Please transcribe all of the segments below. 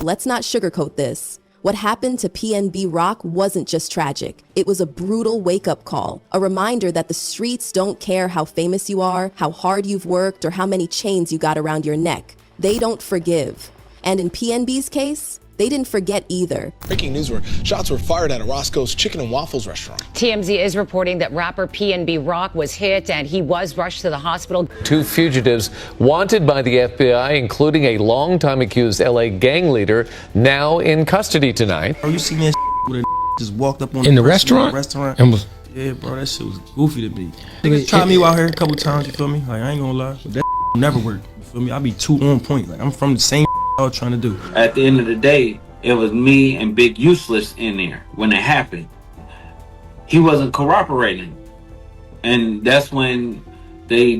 let's not sugarcoat this. What happened to PnB Rock wasn't just tragic. It was a brutal wake-up call, a reminder that the streets don't care how famous you are, how hard you've worked, or how many chains you got around your neck. They don't forgive. And in PnB's case, they didn't forget either. Breaking news where shots were fired at a Roscoe's Chicken and Waffles restaurant. TMZ is reporting that rapper PnB Rock was hit and he was rushed to the hospital. 2 fugitives wanted by the FBI, including a longtime accused LA gang leader, now in custody tonight. Oh, you seen that with a just walked up on in the restaurant? And was, yeah, bro, that shit was goofy to me. Niggas tried me out here a couple times, you feel me? Like, I ain't gonna lie, but that never worked, you feel me? I be too on point. Like, I'm from the same I was trying to do. At the end of the day, it was me and Big Useless in there when it happened. He wasn't cooperating, and that's when they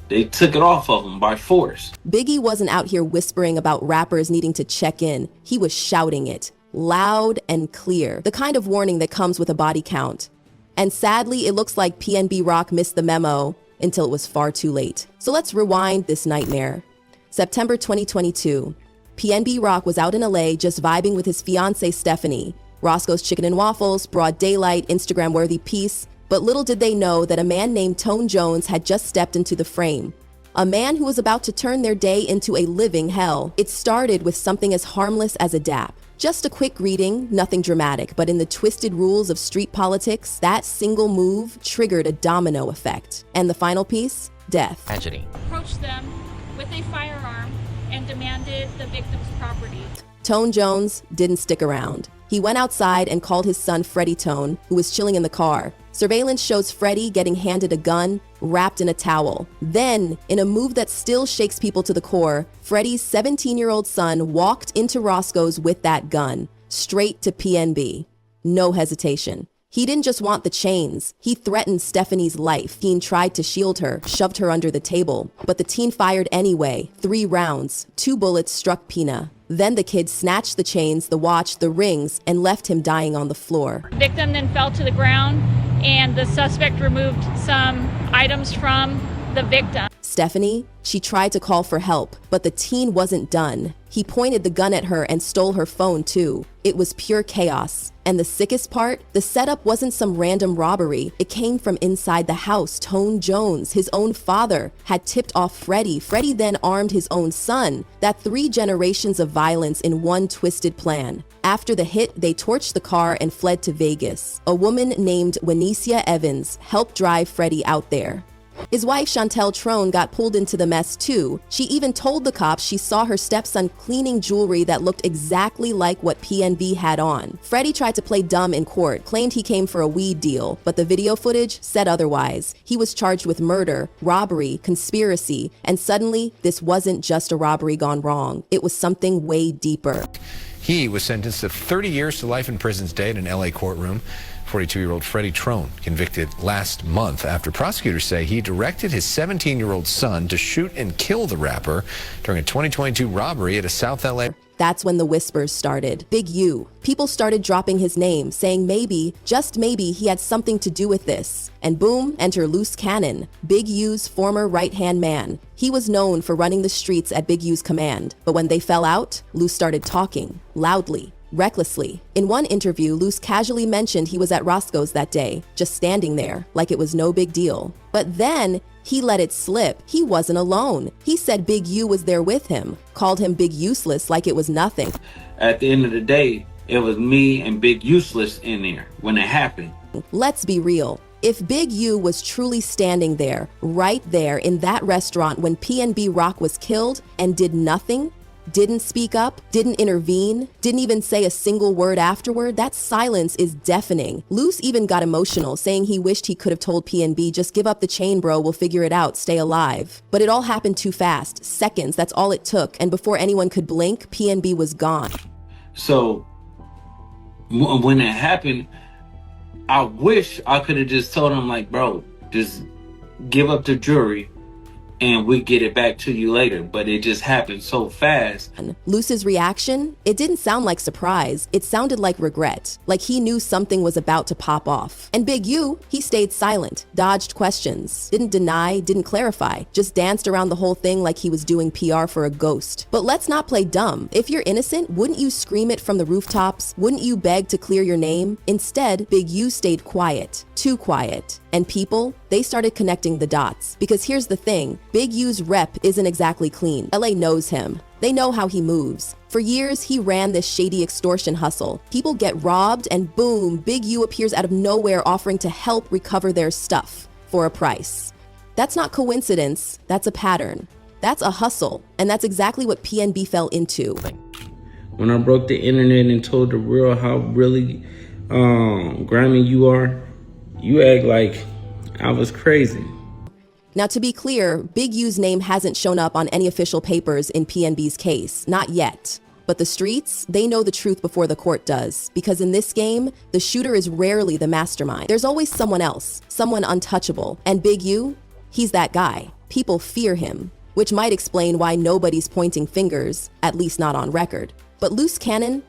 took it off of him by force. Biggie wasn't out here whispering about rappers needing to check in. He was shouting it, loud and clear, the kind of warning that comes with a body count. And sadly, it looks like PnB Rock missed the memo until it was far too late. So let's rewind this nightmare. September 2022. PnB Rock was out in LA just vibing with his fiancée Stephanie. Roscoe's Chicken and Waffles, broad daylight, Instagram-worthy piece. But little did they know that a man named Tone Jones had just stepped into the frame. A man who was about to turn their day into a living hell. It started with something as harmless as a dap. Just a quick greeting, nothing dramatic, but in the twisted rules of street politics, that single move triggered a domino effect. And the final piece? Death. Tragedy. Approached them with a firearm and demanded the victim's property. Tone Jones didn't stick around. He went outside and called his son Freddie Tone, who was chilling in the car. Surveillance shows Freddie getting handed a gun, wrapped in a towel. Then, in a move that still shakes people to the core, Freddie's 17-year-old son walked into Roscoe's with that gun, straight to PnB. No hesitation. He didn't just want the chains. He threatened Stephanie's life. Teen tried to shield her, shoved her under the table. But the teen fired anyway. 3 rounds. 2 bullets struck Pina. Then the kid snatched the chains, the watch, the rings, and left him dying on the floor. The victim then fell to the ground, and the suspect removed some items from the victim. Stephanie, she tried to call for help, but the teen wasn't done. He pointed the gun at her and stole her phone too. It was pure chaos. And the sickest part, the setup wasn't some random robbery. It came from inside the house. Tone Jones, his own father, had tipped off Freddie. Freddie then armed his own son. That 3 generations of violence in one twisted plan. After the hit, they torched the car and fled to Vegas. A woman named Wenicia Evans helped drive Freddie out there. His wife Chantel Trone got pulled into the mess too. She even told the cops she saw her stepson cleaning jewelry that looked exactly like what PnB had on. Freddie tried to play dumb in court, claimed he came for a weed deal, but the video footage said otherwise. He was charged with murder, robbery, conspiracy, and suddenly this wasn't just a robbery gone wrong. It was something way deeper. He was sentenced to 30 years to life in prison stay in an LA courtroom. 42-year-old Freddie Trone convicted last month after prosecutors say he directed his 17-year-old son to shoot and kill the rapper during a 2022 robbery at a South LA. That's when the whispers started. Big U. People started dropping his name, saying maybe, just maybe, he had something to do with this. And boom, enter Luce Cannon, Big U's former right-hand man. He was known for running the streets at Big U's command. But when they fell out, Luce started talking, loudly, recklessly. In one interview, Luce casually mentioned he was at Roscoe's that day, just standing there, like it was no big deal. But then, he let it slip. He wasn't alone. He said Big U was there with him, called him Big Useless like it was nothing. At the end of the day, it was me and Big Useless in there when it happened. Let's be real. If Big U was truly standing there, right there in that restaurant when PnB Rock was killed and did nothing, didn't speak up, didn't intervene, didn't even say a single word afterward, that silence is deafening. Luce even got emotional, saying he wished he could have told PnB, just give up the chain, bro, we'll figure it out, stay alive. But it all happened too fast, seconds, that's all it took, and before anyone could blink, PnB was gone. So, when it happened, I wish I could have just told him, like, bro, just give up the jury and we get it back to you later. But it just happened so fast. Luce's reaction, it didn't sound like surprise. It sounded like regret, like he knew something was about to pop off. And Big U, he stayed silent, dodged questions, didn't deny, didn't clarify, just danced around the whole thing like he was doing PR for a ghost. But let's not play dumb. If you're innocent, wouldn't you scream it from the rooftops? Wouldn't you beg to clear your name? Instead, Big U stayed quiet, too quiet. And people, they started connecting the dots. Because here's the thing, Big U's rep isn't exactly clean. LA knows him. They know how he moves. For years, he ran this shady extortion hustle. People get robbed and boom, Big U appears out of nowhere offering to help recover their stuff for a price. That's not coincidence, that's a pattern. That's a hustle, and that's exactly what PnB fell into. When I broke the internet and told the real how really grimy you are, you act like I was crazy. Now, to be clear, Big U's name hasn't shown up on any official papers in PnB's case, not yet. But the streets, they know the truth before the court does, because in this game, the shooter is rarely the mastermind. There's always someone else, someone untouchable, and Big U, he's that guy. People fear him, which might explain why nobody's pointing fingers, at least not on record. But Luce Cannon,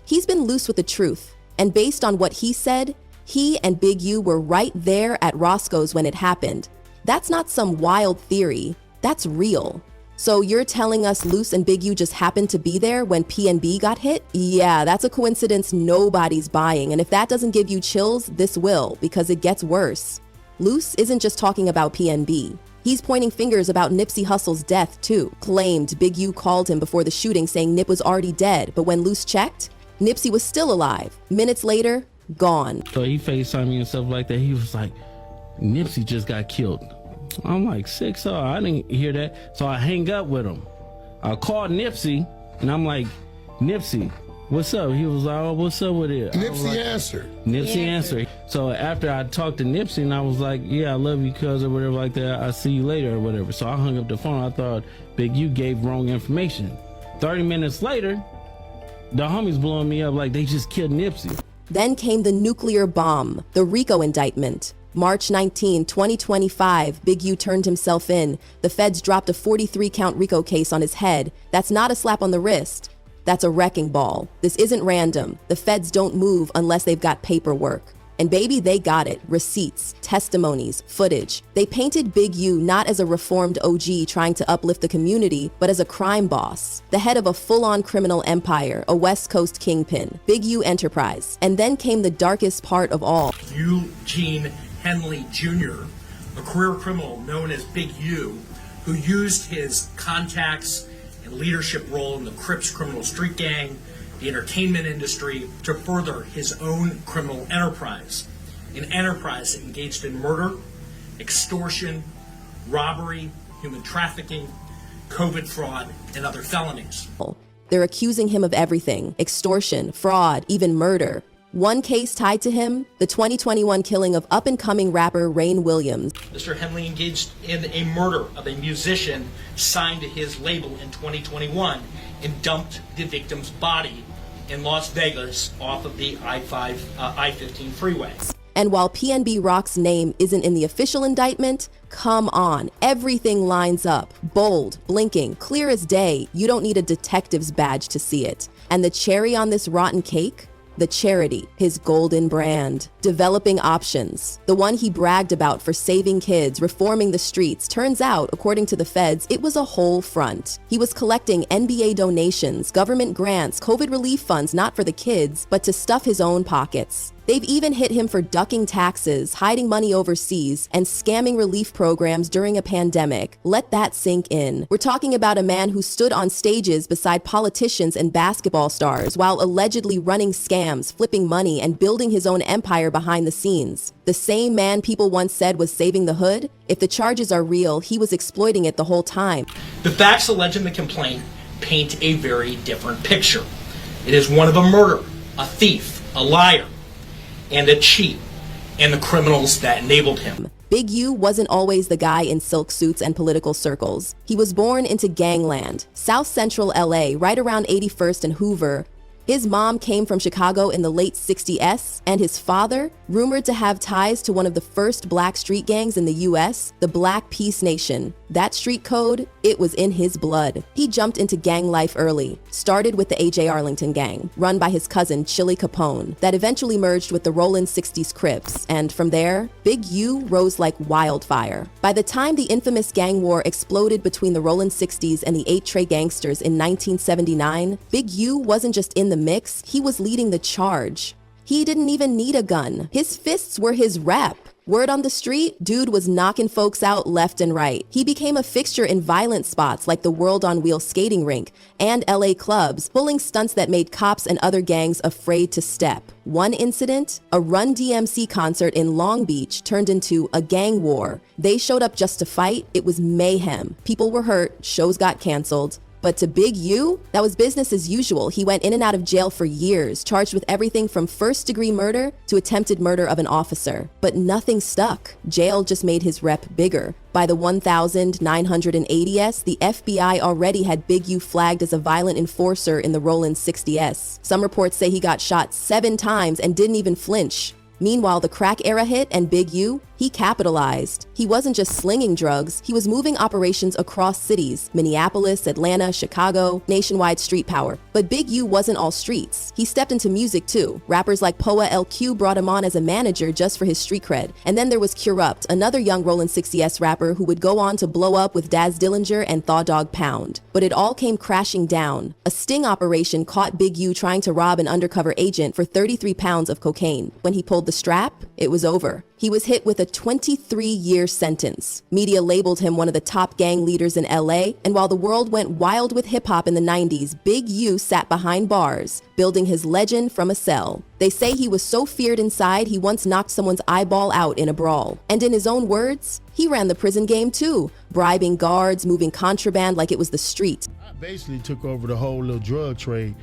he's been loose with the truth, and based on what he said, he and Big U were right there at Roscoe's when it happened. That's not some wild theory, that's real. So you're telling us Luce and Big U just happened to be there when PnB got hit? Yeah, that's a coincidence nobody's buying, and if that doesn't give you chills, this will, because it gets worse. Luce isn't just talking about PnB. He's pointing fingers about Nipsey Hussle's death too. Claimed Big U called him before the shooting saying Nip was already dead, but when Luce checked, Nipsey was still alive. Minutes later, gone. So he FaceTimed me and stuff like that. He was like, Nipsey just got killed. I'm like, sick, I didn't hear that. So I hang up with him. I called Nipsey and I'm like, Nipsey, what's up? He was like, oh, what's up with it? Nipsey answered. Nipsey answered. So after I talked to Nipsey and I was like, yeah, I love you, cuz, or whatever like that. I'll see you later or whatever. So I hung up the phone. I thought Big U gave wrong information. 30 minutes later, the homies blowing me up like they just killed Nipsey. Then came the nuclear bomb, the RICO indictment. March 19, 2025, Big U turned himself in. The feds dropped a 43-count RICO case on his head. That's not a slap on the wrist. That's a wrecking ball. This isn't random. The feds don't move unless they've got paperwork. And baby, they got it. Receipts, testimonies, footage. They painted Big U not as a reformed OG trying to uplift the community, but as a crime boss, the head of a full-on criminal empire, a West Coast kingpin, Big U Enterprise. And then came the darkest part of all. Eugene Henley Jr., a career criminal known as Big U, who used his contacts and leadership role in the Crips criminal street gang, the entertainment industry, to further his own criminal enterprise. An enterprise that engaged in murder, extortion, robbery, human trafficking, COVID fraud, and other felonies. They're accusing him of everything: extortion, fraud, even murder. One case tied to him, the 2021 killing of up-and-coming rapper Rain Williams. Mr. Henley engaged in a murder of a musician signed to his label in 2021 and dumped the victim's body in Las Vegas off of the I-15 freeway. And while PnB Rock's name isn't in the official indictment, come on, everything lines up. Bold, blinking, clear as day. You don't need a detective's badge to see it. And the cherry on this rotten cake? The charity, his golden brand. Developing options, the one he bragged about for saving kids, reforming the streets. Turns out, according to the feds, it was a whole front. He was collecting NBA donations, government grants, COVID relief funds, not for the kids, but to stuff his own pockets. They've even hit him for ducking taxes, hiding money overseas, and scamming relief programs during a pandemic. Let that sink in. We're talking about a man who stood on stages beside politicians and basketball stars while allegedly running scams, flipping money, and building his own empire behind the scenes. The same man people once said was saving the hood? If the charges are real, he was exploiting it the whole time. The facts alleged in the complaint paint a very different picture. It is one of a murderer, a thief, a liar, and a cheat, and the criminals that enabled him. Big U wasn't always the guy in silk suits and political circles. He was born into gangland, South Central LA, right around 81st and Hoover. His mom came from Chicago in the late 60s, and his father, rumored to have ties to one of the first black street gangs in the US, the Black Peace Nation. That street code, it was in his blood. He jumped into gang life early, started with the A.J. Arlington gang, run by his cousin Chili Capone, that eventually merged with the Rollin' 60s Crips, and from there, Big U rose like wildfire. By the time the infamous gang war exploded between the Rollin' 60s and the 8 Trey gangsters in 1979, Big U wasn't just in the mix, he was leading the charge. He didn't even need a gun. His fists were his rep. Word on the street, dude was knocking folks out left and right. He became a fixture in violent spots like the World on Wheels skating rink and LA clubs, pulling stunts that made cops and other gangs afraid to step. One incident, a Run DMC concert in Long Beach turned into a gang war. They showed up just to fight. It was mayhem. People were hurt, shows got canceled. But to Big U, that was business as usual. He went in and out of jail for years, charged with everything from first-degree murder to attempted murder of an officer. But nothing stuck. Jail just made his rep bigger. By the 1980s, the FBI already had Big U flagged as a violent enforcer in the Rollin' 60s. Some reports say he got shot 7 times and didn't even flinch. Meanwhile, the crack era hit and Big U, he capitalized. He wasn't just slinging drugs, he was moving operations across cities, Minneapolis, Atlanta, Chicago, nationwide street power. But Big U wasn't all streets. He stepped into music too. Rappers like Poa LQ brought him on as a manager just for his street cred. And then there was Kurupt, another young Rollin' 60s rapper who would go on to blow up with Daz Dillinger and Thaw Dog Pound. But it all came crashing down. A sting operation caught Big U trying to rob an undercover agent for 33 pounds of cocaine. When he pulled the strap, it was over. He was hit with a 23-year sentence. Media labeled him one of the top gang leaders in LA, and while the world went wild with hip-hop in the 90s, Big U sat behind bars, building his legend from a cell. They say he was so feared inside, he once knocked someone's eyeball out in a brawl. And in his own words, he ran the prison game too, bribing guards, moving contraband like it was the street. I basically took over the whole little drug trade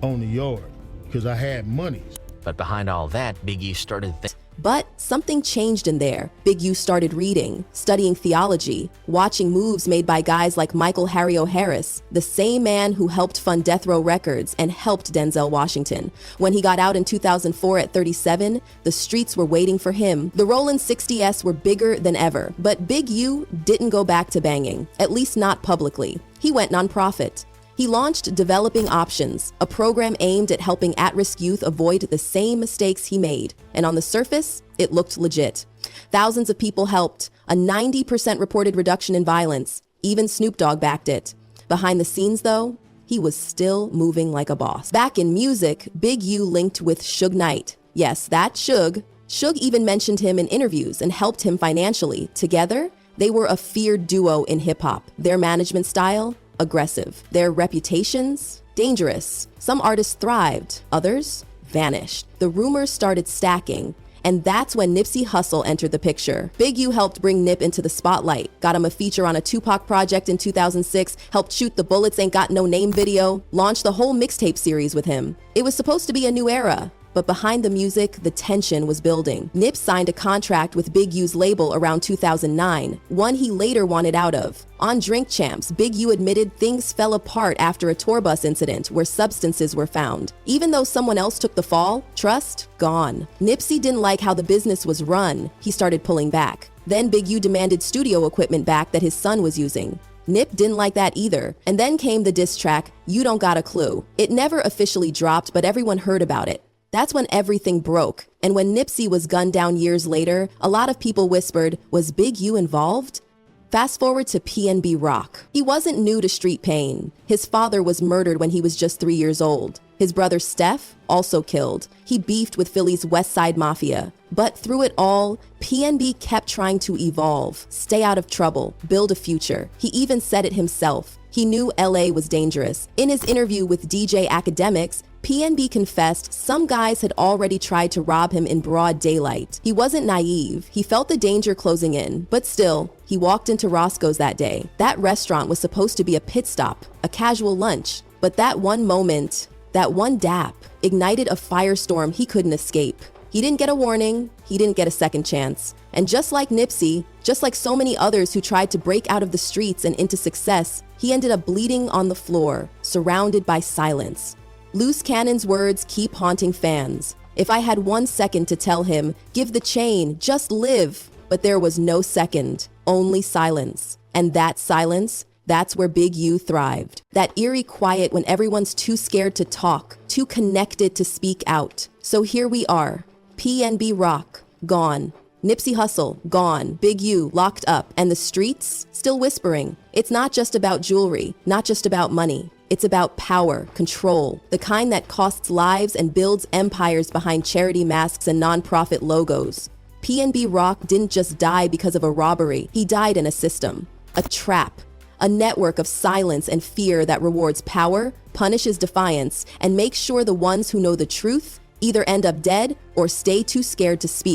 on the yard because I had money. But behind all that, Big U started But something changed in there. Big U started reading, studying theology, watching moves made by guys like Michael Harry Harris, the same man who helped fund Death Row Records and helped Denzel Washington. When he got out in 2004 at 37, the streets were waiting for him. The Rollin' 60s were bigger than ever, but Big U didn't go back to banging, at least not publicly. He went nonprofit. He launched Developing Options, a program aimed at helping at-risk youth avoid the same mistakes he made. And on the surface, it looked legit. Thousands of people helped, a 90% reported reduction in violence. Even Snoop Dogg backed it. Behind the scenes, though, he was still moving like a boss. Back in music, Big U linked with Suge Knight. Yes, that Suge. Suge even mentioned him in interviews and helped him financially. Together, they were a feared duo in hip-hop. Their management style, aggressive. Their reputations, dangerous. Some artists thrived, others vanished. The rumors started stacking, and that's when Nipsey Hussle entered the picture. Big U helped bring Nip into the spotlight, got him a feature on a Tupac project in 2006, helped shoot the Bullets Ain't Got No Name video, launched the whole mixtape series with him. It was supposed to be a new era. But behind the music, the tension was building. Nip signed a contract with Big U's label around 2009, one he later wanted out of. On Drink Champs, Big U admitted things fell apart after a tour bus incident where substances were found. Even though someone else took the fall, trust gone. Nipsey didn't like how the business was run. He started pulling back. Then Big U demanded studio equipment back that his son was using. Nip didn't like that either. And then came the diss track, You Don't Got a Clue. It never officially dropped, but everyone heard about it. That's when everything broke. And when Nipsey was gunned down years later, a lot of people whispered, was Big U involved? Fast forward to PnB Rock. He wasn't new to street pain. His father was murdered when he was just 3 years old. His brother Steph, also killed. He beefed with Philly's West Side Mafia. But through it all, PnB kept trying to evolve, stay out of trouble, build a future. He even said it himself. He knew LA was dangerous. In his interview with DJ Academics, PnB confessed some guys had already tried to rob him in broad daylight. He wasn't naive. He felt the danger closing in, but still, he walked into Roscoe's that day. That restaurant was supposed to be a pit stop, a casual lunch. But that one moment, that one dap, ignited a firestorm he couldn't escape. He didn't get a warning. He didn't get a second chance. And just like Nipsey, just like so many others who tried to break out of the streets and into success, he ended up bleeding on the floor, surrounded by silence. Luce Cannon's words keep haunting fans. If I had 1 second to tell him, give the chain, just live. But there was no second, only silence. And that silence, that's where Big U thrived. That eerie quiet when everyone's too scared to talk, too connected to speak out. So here we are. PnB Rock, gone. Nipsey Hussle, gone. Big U, locked up. And the streets, still whispering. It's not just about jewelry, not just about money. It's about power, control, the kind that costs lives and builds empires behind charity masks and nonprofit logos. PnB Rock didn't just die because of a robbery. He died in a system, a trap, a network of silence and fear that rewards power, punishes defiance, and makes sure the ones who know the truth either end up dead or stay too scared to speak.